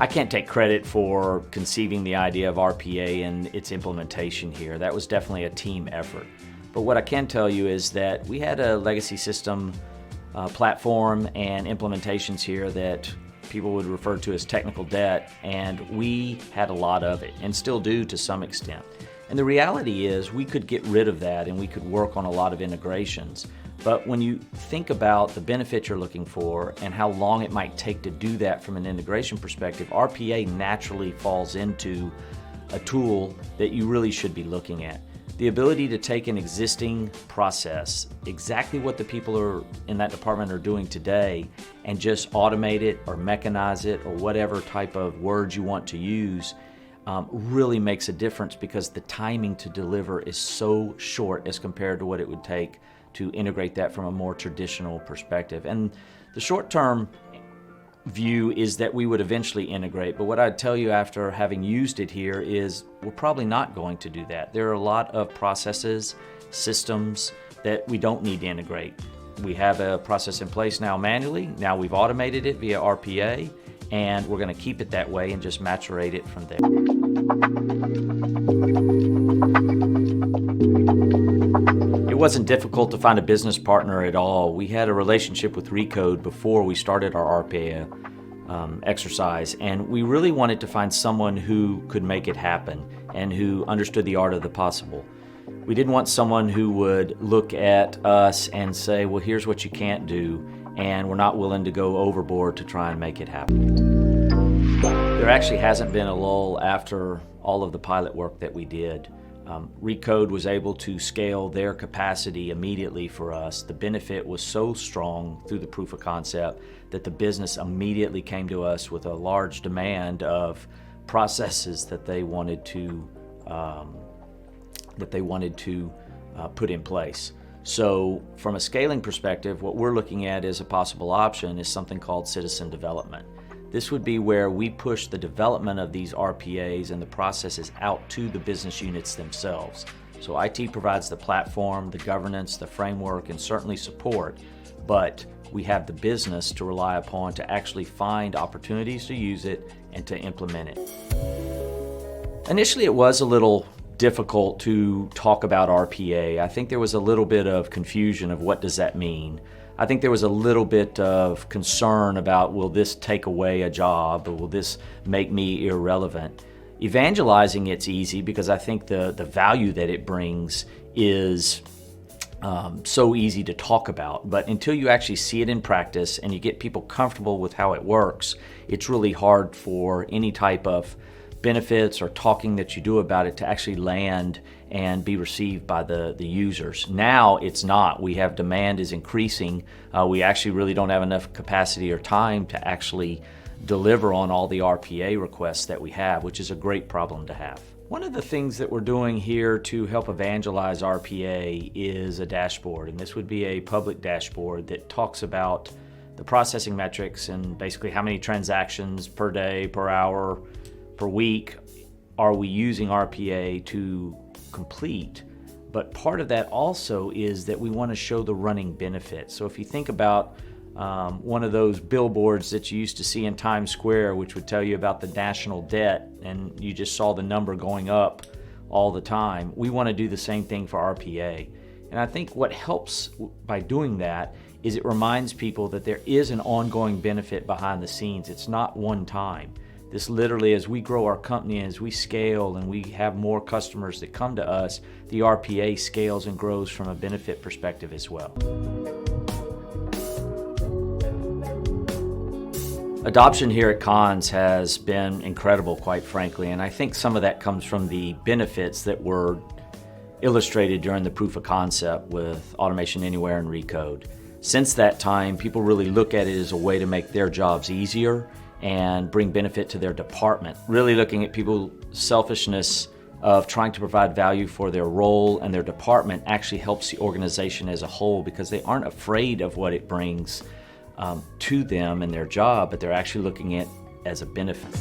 I can't take credit for conceiving the idea of RPA and its implementation here. That was definitely a team effort. But what I can tell you is that we had a legacy system platform and implementations here that people would refer to as technical debt, and we had a lot of it and still do to some extent. And the reality is we could get rid of that and we could work on a lot of integrations. But when you think about the benefit you're looking for and how long it might take to do that from an integration perspective, RPA naturally falls into a tool that you really should be looking at. The ability to take an existing process, exactly what the people are in that department are doing today, and just automate it or mechanize it or whatever type of words you want to use, really makes a difference because the timing to deliver is so short as compared to what it would take to integrate that from a more traditional perspective. And the short-term view is that we would eventually integrate, but what I'd tell you after having used it here is we're probably not going to do that. There are a lot of processes, systems that we don't need to integrate. We have a process in place now manually, now we've automated it via RPA, and we're going to keep it that way and just maturate it from there. It wasn't difficult to find a business partner at all. We had a relationship with Renaud before we started our RPA exercise, and we really wanted to find someone who could make it happen and who understood the art of the possible. We didn't want someone who would look at us and say, well, here's what you can't do, and we're not willing to go overboard to try and make it happen. There actually hasn't been a lull after all of the pilot work that we did. Renaud was able to scale their capacity immediately for us. The benefit was so strong through the proof of concept that the business immediately came to us with a large demand of processes that they wanted to put in place. So from a scaling perspective, what we're looking at as a possible option is something called citizen development. This would be where we push the development of these RPAs and the processes out to the business units themselves. So IT provides the platform, the governance, the framework, and certainly support, but we have the business to rely upon to actually find opportunities to use it and to implement it. Initially, it was a little difficult to talk about RPA. I think there was a little bit of confusion of what does that mean. I think there was a little bit of concern about, will this take away a job, or will this make me irrelevant? Evangelizing it's easy because I think the value that it brings is so easy to talk about, but until you actually see it in practice and you get people comfortable with how it works, it's really hard for any type of benefits or talking that you do about it to actually land and be received by the users. Now it's not. We have demand is increasing. We actually really don't have enough capacity or time to actually deliver on all the RPA requests that we have, which is a great problem to have. One of the things that we're doing here to help evangelize RPA is a dashboard, and this would be a public dashboard that talks about the processing metrics and basically how many transactions per day, per hour, per week are we using RPA to complete. But part of that also is that we want to show the running benefits. So if you think about one of those billboards that you used to see in Times Square, which would tell you about the national debt, and you just saw the number going up all the time, we want to do the same thing for RPA. And I think what helps by doing that is it reminds people that there is an ongoing benefit behind the scenes. It's not one time. This literally, as we grow our company, as we scale and we have more customers that come to us, the RPA scales and grows from a benefit perspective as well. Adoption here at Cons has been incredible, quite frankly, and I think some of that comes from the benefits that were illustrated during the proof of concept with Automation Anywhere and Renaud. Since that time, people really look at it as a way to make their jobs easier and bring benefit to their department. Really looking at people's selfishness of trying to provide value for their role and their department actually helps the organization as a whole because they aren't afraid of what it brings to them and their job, but they're actually looking at it as a benefit.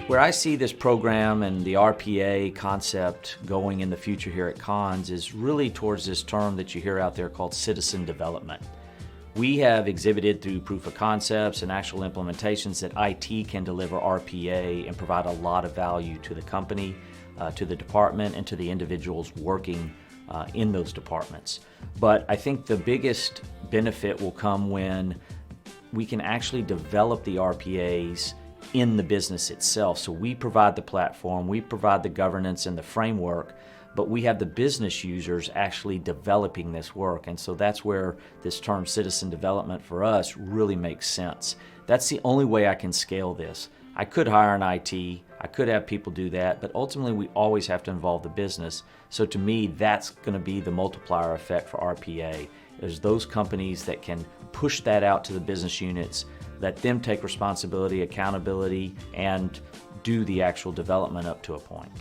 Where I see this program and the RPA concept going in the future here at Cons is really towards this term that you hear out there called citizen development. We have exhibited through proof of concepts and actual implementations that IT can deliver RPA and provide a lot of value to the company, to the department, and to the individuals working in those departments. But I think the biggest benefit will come when we can actually develop the RPAs in the business itself. So we provide the platform, we provide the governance and the framework, but we have the business users actually developing this work. And so that's where this term citizen development for us really makes sense. That's the only way I can scale this. I could hire an IT, I could have people do that, but ultimately we always have to involve the business. So to me, that's going to be the multiplier effect for RPA. There's those companies that can push that out to the business units, let them take responsibility, accountability, and do the actual development up to a point.